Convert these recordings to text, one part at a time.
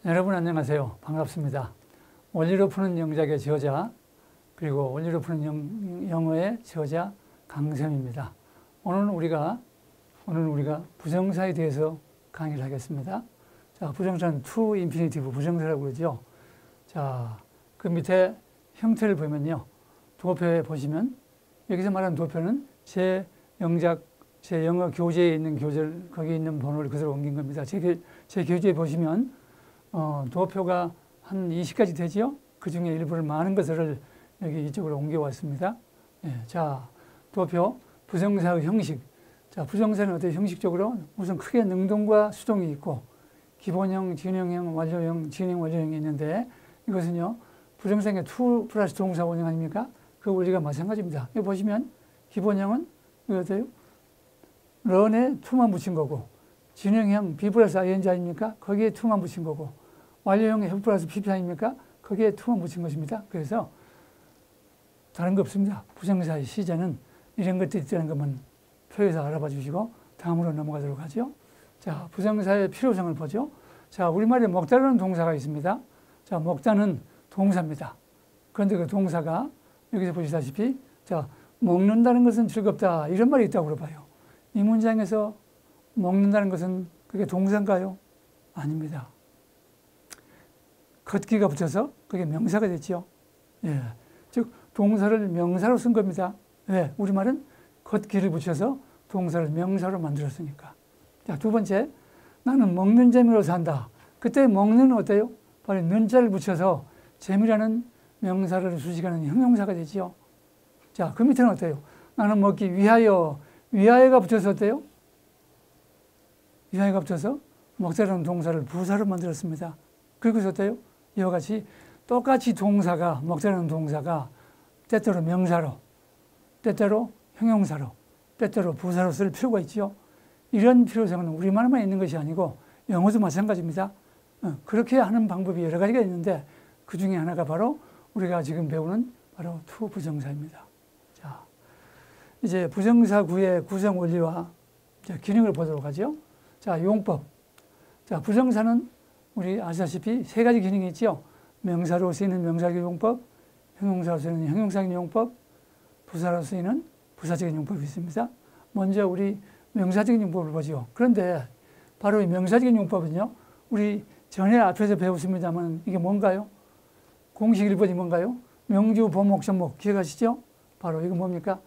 여러분 안녕하세요. 반갑습니다. 원리로 푸는 영작의 저자 그리고 원리로 푸는 영어의 저자 강sem입니다. 오늘 우리가 부정사에 대해서 강의를 하겠습니다. 자, 부정사는 to 인피니티브 부정사라고 그러죠. 자, 그 밑에 형태를 보면요. 도표에 보시면 여기서 말하는 도표는 제 영어 교재에 있는 교재를 거기 있는 번호를 그대로 옮긴 겁니다. 제 교재에 보시면 도표가 한 20가지 되죠. 그 중에 일부를 많은 것을 여기 이쪽으로 옮겨왔습니다. 예, 자, 도표 부정사의 형식. 자, 부정사는 어떻게 형식적으로 우선 크게 능동과 수동이 있고 기본형, 진행형, 완료형, 진행 완료형이 있는데 이것은요 부정사의 to 플러스 동사 원형 아닙니까? 그 원리가 마찬가지입니다. 여기 보시면 기본형은 이거 어때요? 런에 to만 붙인 거고 진행형 be 플러스 ing 아닙니까? 거기에 to만 붙인 거고 완료형의 have 플러스 pp 아닙니까? 거기에 to만 붙인 것입니다. 그래서 다른 거 없습니다. 부정사의 시제는 이런 것들이 있다는 것만 표에서 알아봐 주시고 다음으로 넘어가도록 하죠. 자, 부정사의 필요성을 보죠. 자, 우리말에 먹다라는 동사가 있습니다. 자, 먹다는 동사입니다. 그런데 그 동사가 여기서 보시다시피 자, 먹는다는 것은 즐겁다 이런 말이 있다고 봐요. 이 문장에서 먹는다는 것은 그게 동사인가요? 아닙니다. 걷기가 붙어서 그게 명사가 됐죠. 예. 즉 동사를 명사로 쓴 겁니다. 왜? 우리말은 걷기를 붙여서 동사를 명사로 만들었으니까. 자, 두 번째, 나는 먹는 재미로 산다. 그때 먹는 어때요? 바로 는자를 붙여서 재미라는 명사를 수식하는 형용사가 되죠. 자, 그 밑에는 어때요? 나는 먹기 위하여, 위하여가 붙여서 어때요? 위하여가 붙여서 먹다라는 동사를 부사로 만들었습니다. 그리고 어때요? 이와 같이 똑같이 동사가, 먹다라는 동사가 때때로 명사로, 때때로 형용사로, 때때로 부사로 쓸 필요가 있죠. 이런 필요성은 우리말만 있는 것이 아니고 영어도 마찬가지입니다. 그렇게 하는 방법이 여러 가지가 있는데 그 중에 하나가 바로 우리가 지금 배우는 바로 to 부정사입니다. 자, 이제 부정사 구의 구성 원리와 기능을 보도록 하죠. 자, 용법. 자, 부정사는 우리 아시다시피 세 가지 기능이 있죠. 명사로 쓰이는 명사적 용법, 형용사로 쓰이는 형용사적 용법, 부사로 쓰이는 부사적인 용법이 있습니다. 먼저 우리 명사적인 용법을 보죠. 그런데 바로 이 명사적인 용법은요, 우리 전에 앞에서 배웠습니다만 이게 뭔가요? 공식 1번이 뭔가요? 명주, 보목, 접목 기억하시죠? 바로 이거 뭡니까?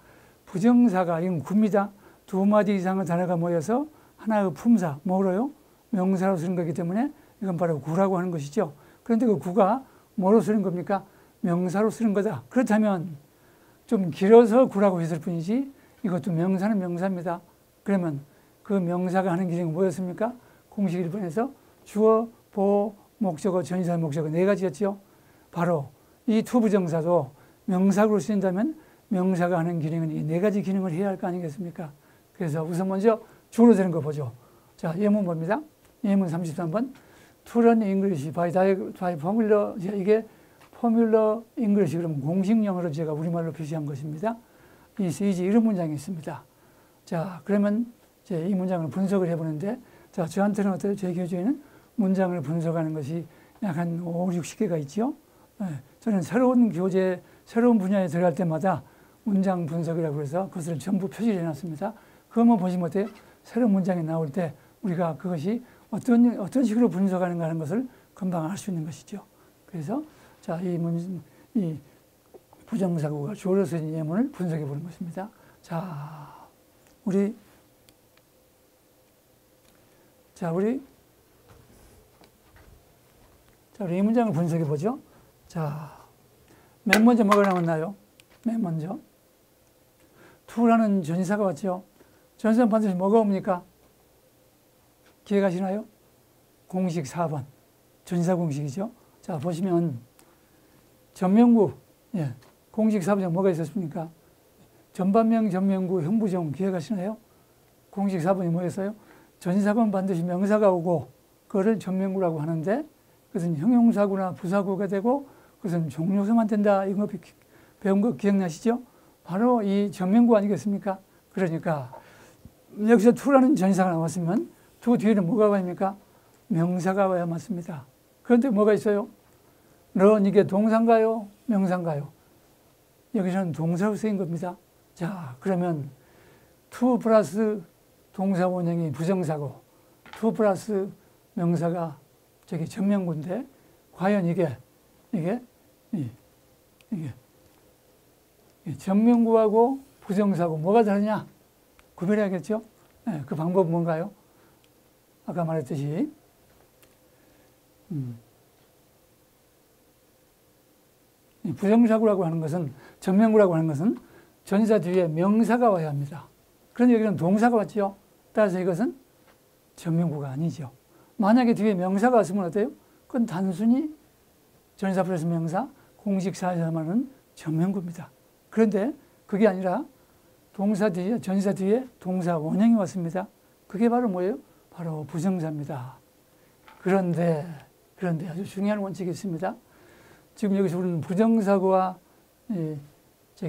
부정사가 이건 구입니다. 두 마디 이상의 단어가 모여서 하나의 품사, 뭐로요? 명사로 쓰는 거기 때문에 이건 바로 구라고 하는 것이죠. 그런데 그 구가 뭐로 쓰는 겁니까? 명사로 쓰는 거다. 그렇다면 좀 길어서 구라고 했을 뿐이지 이것도 명사는 명사입니다. 그러면 그 명사가 하는 기능이 뭐였습니까? 공식 1번에서 주어, 보어, 목적어, 전치사, 목적어 네 가지였죠. 바로 이 to 부정사도 명사로 쓰인다면 명사가 하는 기능은 이 네 가지 기능을 해야 할 거 아니겠습니까? 그래서 우선 먼저 주로 되는 거 보죠. 자, 예문 봅니다. 예문 33번. To learn English by formula. 이게 포뮬러 잉글리시 그러면 공식 영어로 제가 우리말로 표시한 것입니다. 이제 이런 문장이 있습니다. 자, 그러면 이제 이 문장을 분석을 해보는데, 자, 저한테는 어때요? 제 교재에는 문장을 분석하는 것이 약 한 5, 60개가 있죠. 네, 저는 새로운 교재, 새로운 분야에 들어갈 때마다 문장 분석이라고 해서 그것을 전부 표시를 해놨습니다. 그것만 보시면 어때요? 새로운 문장이 나올 때 우리가 그것이 어떤 식으로 분석하는가 하는 것을 금방 알 수 있는 것이죠. 그래서 자, 이 부정사구가 주어로 쓰인 예문을 분석해 보는 것입니다. 자, 우리 이 문장을 분석해 보죠. 자, 맨 먼저 뭐가 나왔나요? 맨 먼저. to라는 전치사가 왔죠. 전치사는 반드시 뭐가 옵니까? 기억하시나요? 공식 4번. 전치사 공식이죠. 자, 보시면 전명구, 예, 공식 4번에 뭐가 있었습니까? 전반명, 전명구, 형부정 기억하시나요? 공식 4번이 뭐였어요? 전치사건 반드시 명사가 오고 그거를 전명구라고 하는데 그것은 형용사구나 부사구가 되고 그것은 종료서만 된다. 이거 배운 거 기억나시죠? 바로 이 전명구 아니겠습니까? 그러니까 여기서 to라는 전치사가 나왔으면 to 뒤에는 뭐가 와야 합니까? 명사가 와야 맞습니다. 그런데 뭐가 있어요? 런 이게 동사인가요? 명사인가요? 여기서는 동사로 쓰인 겁니다. 자, 그러면 to 플러스 동사 원형이 부정사고 to 플러스 명사가 저기 전명구인데 과연 이게 전명구하고 부정사고 뭐가 다르냐? 구별해야겠죠? 네, 그 방법은 뭔가요? 아까 말했듯이 이 부정사구라고 하는 것은 전명구라고 하는 것은 전사 뒤에 명사가 와야 합니다. 그런데 여기는 동사가 왔죠. 따라서 이것은 전명구가 아니죠. 만약에 뒤에 명사가 왔으면 어때요? 그건 단순히 전사 플러스 명사, 공식 사회사만은 전명구입니다. 그런데 그게 아니라 동사 뒤에, 전사 뒤에 동사 원형이 왔습니다. 그게 바로 뭐예요? 바로 부정사입니다. 그런데 아주 중요한 원칙이 있습니다. 지금 여기서 우리는 부정사구와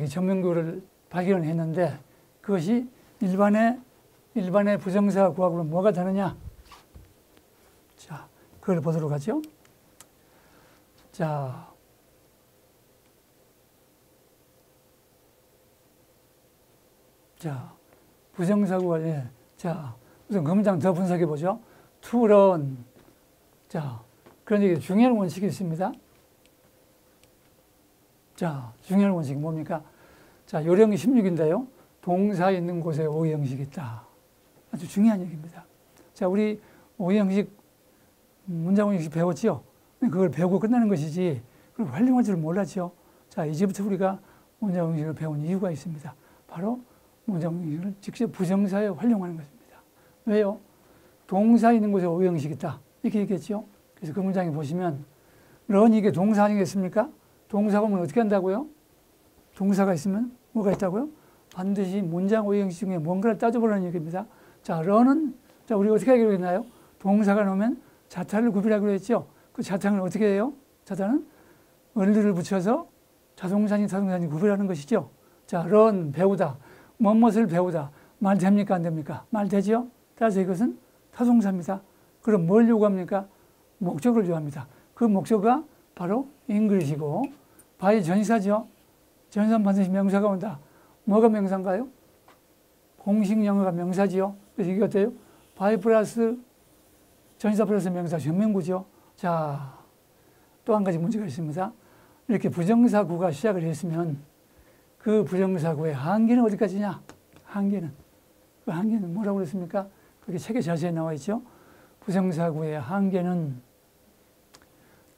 전명구를 발견했는데 그것이 일반의 부정사구하고는 뭐가 다르냐? 자, 그걸 보도록 하죠. 자, 부정사구가, 자, 우선 그 문장 더 분석해 보죠. to run. 자, 그런데 중요한 원칙이 있습니다. 자, 중요한 원칙이 뭡니까? 자, 요령 16인데요. 동사 있는 곳에 오해 형식이 있다. 아주 중요한 얘기입니다. 자, 우리 오해 형식, 문장 오해 형식 배웠죠? 그걸 배우고 끝나는 것이지, 그걸 활용할 줄 몰랐죠? 자, 이제부터 우리가 문장 형식을 배운 이유가 있습니다. 바로 문장 형식을 직접 부정사에 활용하는 것입니다. 왜요? 동사 있는 곳에 오해 형식이 있다. 이렇게 얘기했죠? 그래서 그 문장에 보시면, 런 이게 동사 아니겠습니까? 동사가 오면 어떻게 한다고요? 동사가 있으면 뭐가 있다고요? 반드시 문장 오해 형식 중에 뭔가를 따져보라는 얘기입니다. 자, 런은, 자, 우리가 어떻게 하기로 했나요? 동사가 나오면 자타를 구별하기로 했죠? 그 자타는 어떻게 해요? 자타는 을을 붙여서 자동사니 타동사니 구별하는 것이죠. 자, 런, 배우다. 무엇을 배우다. 말 됩니까? 안 됩니까? 말 되죠? 따라서 이것은 타동사입니다. 그럼 뭘 요구합니까? 목적을 요구합니다. 그 목적가 바로 English이고, by 전치사죠. 전치사는 반드시 명사가 온다. 뭐가 명사인가요? 공식 영어가 명사지요. 그래서 이게 어때요? by 플러스 전치사 플러스 명사 전명구죠. 자, 또 한 가지 문제가 있습니다. 이렇게 부정사구가 시작을 했으면 그 부정사구의 한계는 어디까지냐? 한계는. 그 한계는 뭐라고 그랬습니까? 그게 책에 자세히 나와 있죠. 부정사구의 한계는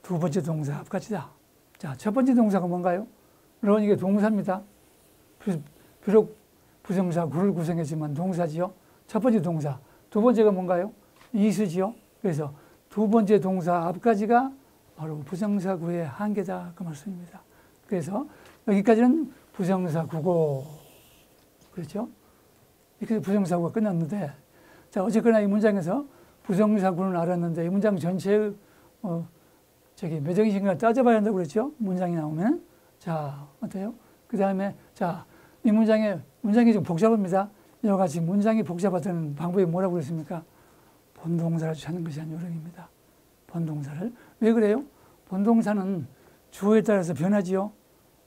두 번째 동사 앞까지다. 자, 첫 번째 동사가 뭔가요? 물론 이게 동사입니다. 비록 부정사구를 구성했지만 동사지요. 첫 번째 동사. 두 번째가 뭔가요? 이수지요. 그래서 두 번째 동사 앞까지가 바로 부정사구의 한계다. 그 말씀입니다. 그래서 여기까지는 부정사구고, 그렇죠? 이렇게 부정사구가 끝났는데, 자, 어쨌거나 이 문장에서 부정사구는 알았는데 이 문장 전체의 매정신경을 따져봐야 한다고 그랬죠? 문장이 나오면. 자, 어때요? 그 다음에, 자, 이 문장이 좀 복잡합니다. 여러 가지 문장이 복잡하다는 방법이 뭐라고 그랬습니까? 본동사를 찾는 것이 한 요령입니다. 본동사를. 왜 그래요? 본동사는 주어에 따라서 변하지요.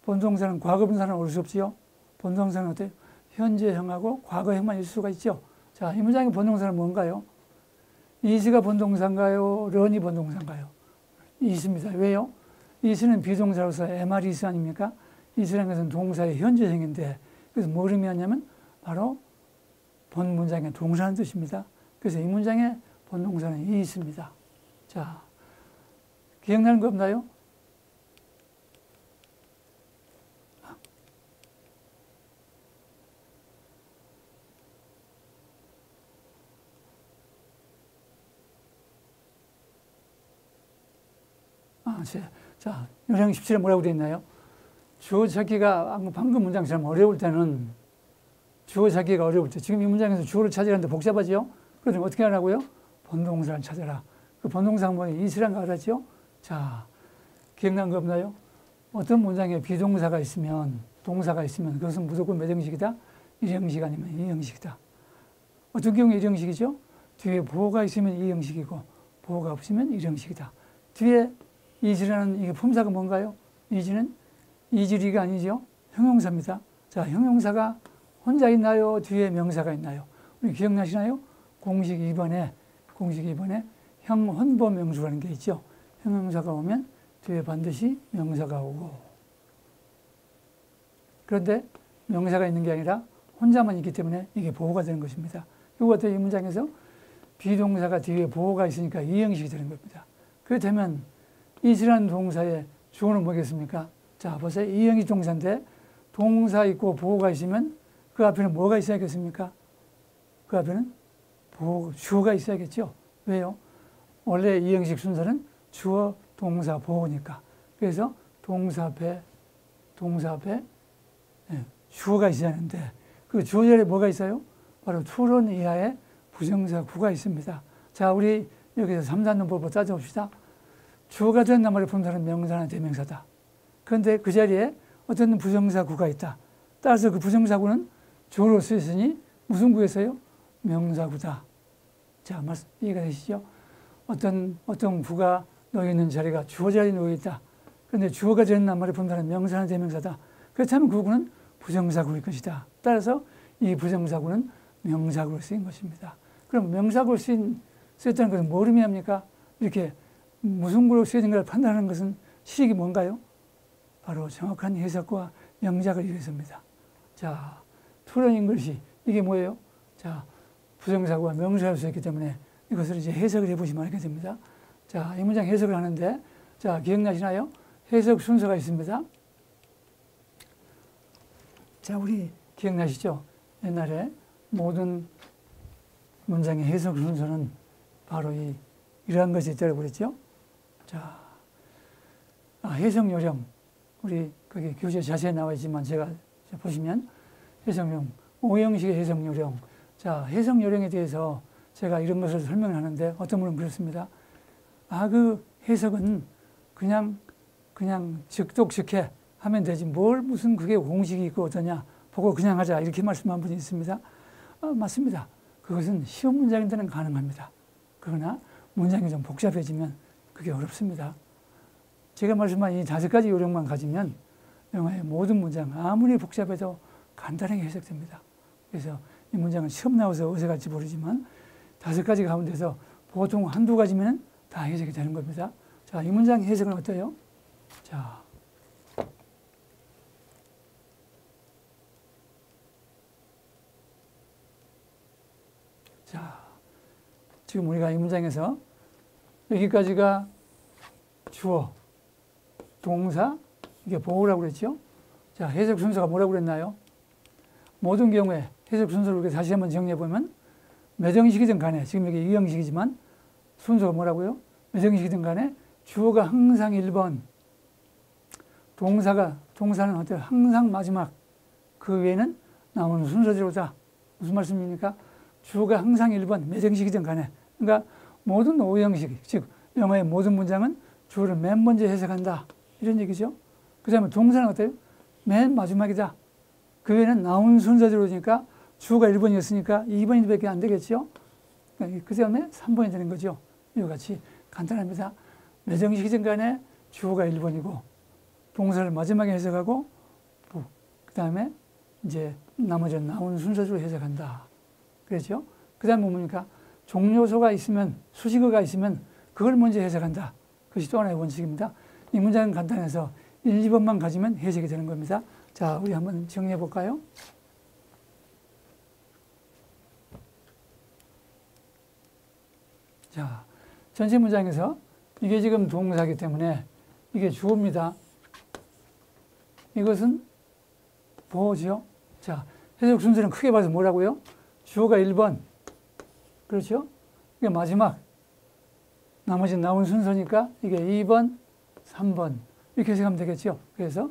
본동사는 과거분사는 올 수 없지요. 본동사는 어때요? 현재형하고 과거형만 있을 수가 있죠. 자, 이 문장의 본동사는 뭔가요? 이스가 본동사인가요? 런이 본동사인가요? 이스입니다. 왜요? 이스는 비동사로서 MR 이스 아닙니까? 이스라는 것은 동사의 현재형인데, 그래서 뭘 의미하냐면 바로 본 문장의 동사라는 뜻입니다. 그래서 이 문장의 본동사는 이스입니다. 자, 기억나는 거 없나요? 자, 요령 17에 뭐라고 되어 있나요? 주어 찾기가 방금 문장처럼 어려울 때는, 주어 찾기가 어려울 때, 지금 이 문장에서 주어를 찾으라는데 복잡하죠? 그러면 어떻게 하라고요? 본동사를 찾아라. 그 본동사가 뭐예요? 이스란 거 알았죠? 자, 기억난 거 없나요? 어떤 문장에 비동사가 있으면, 동사가 있으면 그것은 무조건 몇 형식이다? 1형식 아니면 2형식이다. 어떤 경우에 1형식이죠? 뒤에 보호가 있으면 2형식이고 보호가 없으면 1형식이다. 뒤에 이지라는 이게 품사가 뭔가요? 이지는 이지리가 아니죠. 형용사입니다. 자, 형용사가 혼자 있나요? 뒤에 명사가 있나요? 우리 기억나시나요? 공식 2번에 형혼보 명수라는 게 있죠. 형용사가 오면 뒤에 반드시 명사가 오고. 그런데 명사가 있는 게 아니라 혼자만 있기 때문에 이게 보호가 되는 것입니다. 이것도 이 문장에서 비동사가 뒤에 보호가 있으니까 이형식이 되는 겁니다. 그렇다면 이지라는 동사의 주어는 뭐겠습니까? 자, 보세요. 이형식 동사인데 동사 있고 보호가 있으면 그 앞에는 뭐가 있어야겠습니까? 그 앞에는 주어가 있어야겠죠. 왜요? 원래 이형식 순서는 주어, 동사, 보호니까. 그래서 동사 앞에 주어가 있어야 하는데 그 주어 자리에 뭐가 있어요? 바로 투론 이하의 부정사 구가 있습니다. 자, 우리 여기서 3단원법으로 따져봅시다. 주어가 된 나머지 품사는 명사나 대명사다. 그런데 그 자리에 어떤 부정사 구가 있다. 따라서 그 부정사 구는 주어로 쓰였으니 무슨 구였어요? 명사구다. 자, 이해가 되시죠? 어떤 구가 놓여 있는 자리가 주어 자리에 놓여 있다. 그런데 주어가 되는 나머지 품사는 명사나 대명사다. 그렇다면 그 구는 부정사구일 것이다. 따라서 이 부정사구는 명사구로 쓰인 것입니다. 그럼 명사구로 쓰였다는 것은 뭘 의미합니까? 이렇게 무슨 구로 쓰여진가를 판단하는 것은 시식이 뭔가요? 바로 정확한 해석과 영작을 위해서입니다. 자, 투론 잉글리시 이게 뭐예요? 자, 부정사구와 명사로 쓰였기 때문에 이것을 이제 해석을 해보시면 알게 됩니다. 자, 이 문장 해석을 하는데 자, 기억나시나요? 해석 순서가 있습니다. 자, 우리 기억나시죠? 옛날에 모든 문장의 해석 순서는 바로 이러한 것이 있다고 그랬죠? 자, 해석 요령. 우리 거기 교재 자세히 나와 있지만 제가 보시면 해석 요령, 5형식의 해석 요령. 자, 해석 요령에 대해서 제가 이런 것을 설명을 하는데 어떤 분은 그렇습니다. 그 해석은 그냥 즉독즉해 하면 되지 무슨 그게 공식이 있고 어떠냐 보고 그냥 하자 이렇게 말씀한 분이 있습니다. 맞습니다. 그것은 쉬운 문장인데는 가능합니다. 그러나 문장이 좀 복잡해지면 그게 어렵습니다. 제가 말씀한 이 5가지 요령만 가지면 영어의 모든 문장 아무리 복잡해도 간단하게 해석됩니다. 그래서 이 문장은 시험 나와서 어색할지 모르지만 5가지 가운데서 보통 한두 가지면 다 해석이 되는 겁니다. 자, 이 문장 해석은 어때요? 자, 지금 우리가 이 문장에서 여기까지가 주어, 동사, 이게 보호라고 그랬죠? 자, 해석 순서가 뭐라고 그랬나요? 모든 경우에 해석 순서를 다시 한번 정리해보면 몇 형식이든 간에, 지금 여기 2형식이지만 순서가 뭐라고요? 몇 형식이든 간에 주어가 항상 1번, 동사는 어때요? 항상 마지막, 그 외에는 나오는 순서대로다. 무슨 말씀입니까? 주어가 항상 1번, 몇 형식이든 간에. 그러니까 모든 5형식, 즉 영어의 모든 문장은 주어를 맨 먼저 해석한다. 이런 얘기죠. 그 다음에 동사는 어때요? 맨 마지막이다. 그 외에는 나온 순서대로니까 주어가 1번이었으니까 2번밖에 안 되겠죠. 그 다음에 3번이 되는 거죠. 이와 같이 간단합니다. 몇 형식이든 간에 주어가 1번이고 동사를 마지막에 해석하고 그 다음에 이제 나머지는 나온 순서대로 해석한다. 그렇죠? 그 다음에 뭡니까? 종료소가 있으면, 수식어가 있으면 그걸 먼저 해석한다. 그것이 또 하나의 원칙입니다. 이 문장은 간단해서 1, 2번만 가지면 해석이 되는 겁니다. 자, 우리 한번 정리해 볼까요? 자, 전체 문장에서 이게 지금 동사이기 때문에 이게 주어입니다. 이것은 보호죠. 자, 해석 순서는 크게 봐서 뭐라고요? 주어가 1번. 그렇죠? 이게 마지막. 나머지 나온 순서니까 이게 2번, 3번. 이렇게 해석하면 되겠죠. 그래서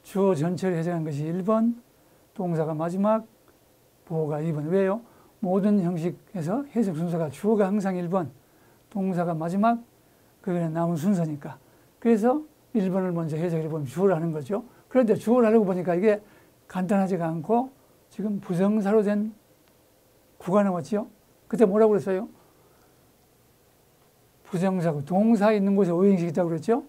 주어 전체를 해석한 것이 1번, 동사가 마지막, 보호가 2번. 왜요? 모든 형식에서 해석 순서가 주어가 항상 1번, 동사가 마지막, 그게 나온 순서니까. 그래서 1번을 먼저 해석해 보면 주어를 하는 거죠. 그런데 주어를 하려고 보니까 이게 간단하지가 않고 지금 부정사로 된 구가 나왔죠. 그때 뭐라고 그랬어요? 부정사고 동사 있는 곳에 오형식 있다고 그랬죠?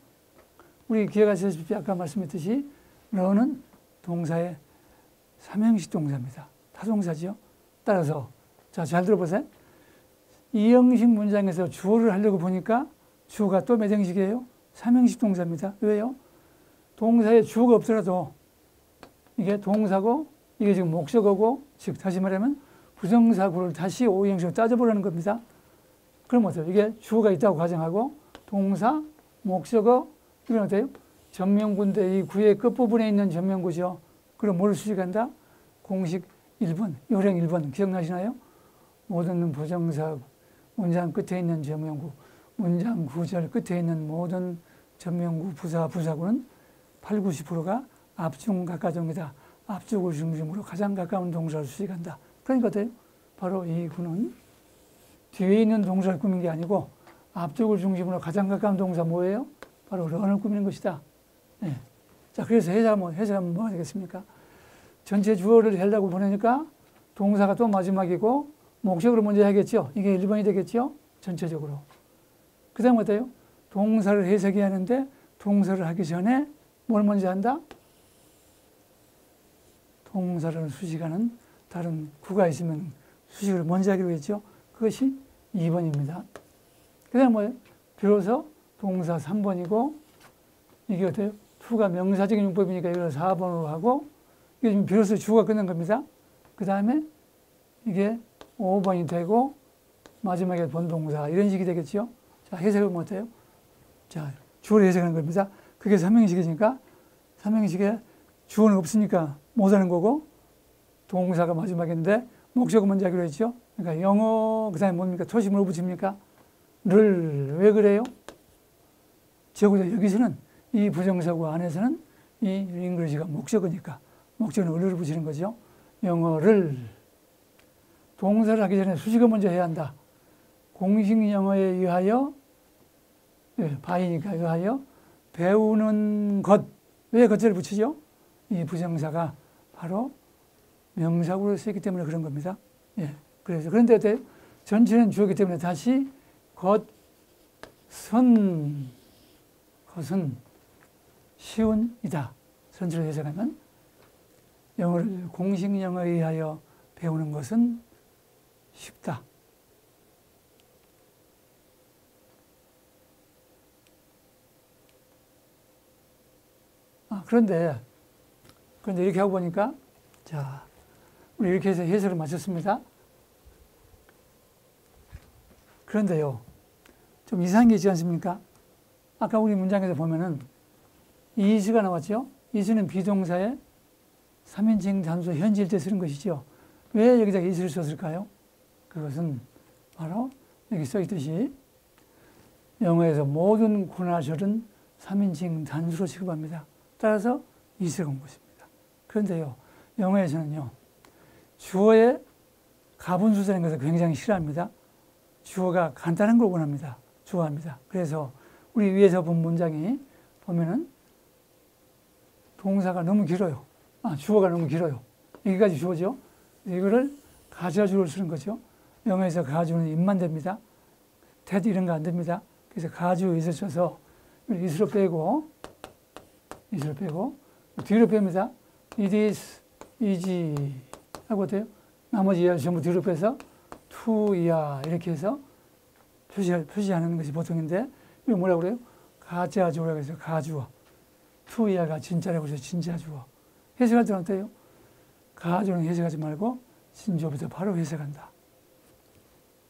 우리 기억하시다시피 아까 말씀했듯이 너는 동사의 삼형식 동사입니다. 타동사죠. 따라서 자, 잘 들어보세요. 이형식 문장에서 주어를 하려고 보니까 주어가 또 몇 형식이에요? 삼형식 동사입니다. 왜요? 동사에 주어가 없더라도 이게 동사고 이게 지금 목적어고 즉 다시 말하면 부정사구를 다시 오형식으로 따져보라는 겁니다. 그럼 어때요? 이게 주어가 있다고 가정하고 동사, 목적어 이건 어때요? 전명구인데 이 구의 끝부분에 있는 전명구죠. 그럼 뭘 수식한다? 공식 1번, 요령 1번 기억나시나요? 모든 부정사 문장 끝에 있는 전명구, 문장 구절 끝에 있는 모든 전명구, 부사, 부사구는 8, 90%가 앞중 가까움이다. 앞쪽을 중심으로 가장 가까운 동사를 수식한다. 그러니까 어때요? 바로 이 구는 뒤에 있는 동사를 꾸민 게 아니고 앞쪽을 중심으로 가장 가까운 동사 뭐예요? 바로 런을 꾸미는 것이다. 네. 자, 그래서 해석하면 뭐가 되겠습니까? 전체 주어를 하려고 보내니까 동사가 또 마지막이고 목적으로 먼저 해야겠죠. 이게 1번이 되겠죠. 전체적으로. 그 다음 어때요? 동사를 해석해야 하는데 동사를 하기 전에 뭘 먼저 한다? 동사를 수식하는 다른 구가 있으면 수식을 먼저 하기로 했죠. 그것이 2번입니다. 그 다음 뭐예요? 비로소 동사 3번이고 이게 어때요? 투가 명사적인 용법이니까 이걸 4번으로 하고 이게 지금 비로소 주어가 끝난 겁니다. 그 다음에 이게 5번이 되고 마지막에 본동사 이런 식이 되겠죠. 자, 해석은 어때요? 자, 주어를 해석하는 겁니다. 그게 3형식이니까 3형식에 주어는 없으니까 못하는 거고 동사가 마지막인데 목적은 먼저 하기로 했죠. 그러니까 영어 그 다음에 뭡니까? 토시뭘 붙입니까? 를. 왜 그래요? 적어도 여기서는 이 부정사구 안에서는 이 잉글리시가 목적어니까 목적은 을을 붙이는 거죠. 영어를. 동사를 하기 전에 수식어 먼저 해야 한다. 공식 영어에 의하여 바이니까 의하여 배우는 것. 왜 것을 붙이죠? 이 부정사가 바로 명사구로 쓰였기 때문에 그런 겁니다. 예. 그래서 그런데 어때요? 전체는 주어기 때문에 다시 것은 쉬운이다. 전체로 해석하면 영어를 공식 영어에 의하여 배우는 것은 쉽다. 그런데 이렇게 하고 보니까 자, 우리 이렇게 해서 해설을 마쳤습니다. 그런데요, 좀 이상한 게 있지 않습니까? 아까 우리 문장에서 보면은 이수가 나왔죠? 이수는 비동사의 3인칭 단수 현지일 때 쓰는 것이죠. 왜 여기다 이수를 썼을까요? 그것은 바로 여기 써 있듯이 영어에서 모든 구나절은 3인칭 단수로 취급합니다. 따라서 이수가 온 것입니다. 그런데요, 영어에서는요, 주어의 가분수라는 것을 굉장히 싫어합니다. 주어가 간단한 걸 원합니다. 좋아합니다. 그래서 우리 위에서 본 문장이 보면은 동사가 너무 길어요. 주어가 너무 길어요. 여기까지 주어죠. 이거를 가져주를 쓰는 거죠. 영어에서 가주는 입만 됩니다. that 이런 거 안 됩니다. 그래서 가주 있을 써서 이스로 빼고 뒤로 뺍니다. it is, is 하고 돼요. 나머지 이하를 전부 뒤로 빼서 to, 이하 이렇게 해서 표시하는 것이 보통인데 이거 뭐라고 그래요? 가짜주어라고 해서 가주어. to, 이하가 진짜라고 해서 진짜주어. 해석할 때는 어때요? 가주어는 해석하지 말고 진주어부터 바로 해석한다.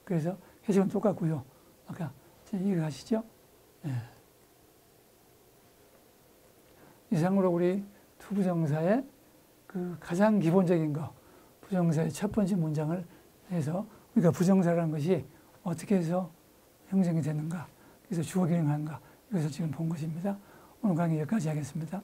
그래서 해석은 똑같고요. 아까 이해가시죠? 네. 이상으로 우리 투부정사의 그 가장 기본적인 거, 부정사의 첫 번째 문장을 해서 우리가 부정사라는 것이 어떻게 해서 형성이 되는가, 그래서 주어 기능하는가, 이것을 지금 본 것입니다. 오늘 강의 여기까지 하겠습니다.